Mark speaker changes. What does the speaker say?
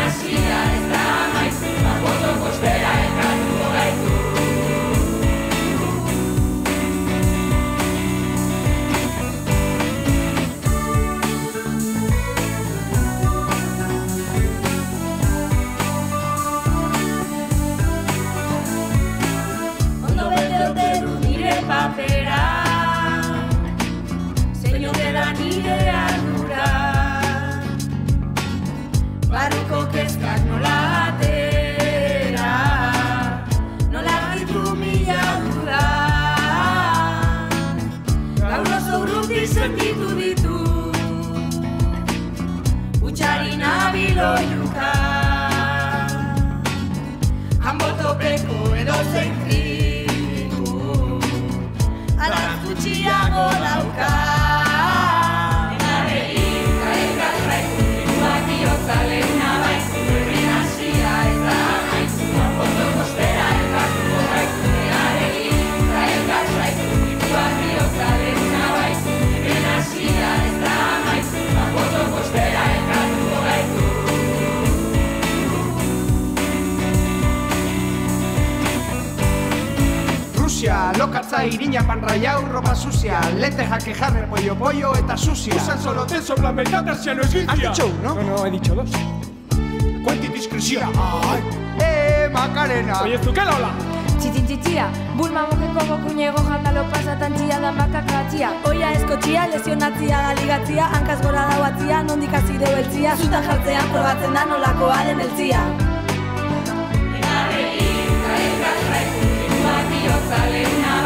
Speaker 1: Así nire ardura. Barruko kezkak nola atera, nola gaitu mila duda. Gaur oso urruti sentitu ditu, utxari nabil oiuka. Hanbotopeko edozein tribu, araz gutxiago dauka.
Speaker 2: Lokatza irina panraiau, ropa sucia, lentejas que jarre, pollo, pollo eta sucia.
Speaker 3: Usan solo tenso, plan metatas, ya no es vicia.
Speaker 2: Has dicho uno?
Speaker 3: No, he dicho dos. Cuánta indiscreción.
Speaker 2: Macarena.
Speaker 3: Oye, ¿tú qué la ola?
Speaker 1: Txitxitxia, bulma mokeko gokuñego jandalo pasatantzia da makakatzia. Oia eskotxia, lesionatzia da ligatzia, hankaz gora dauatzia, nondik azideu eltzia, zutan jartzean probatzen da nolakoa den eltzia. Zalena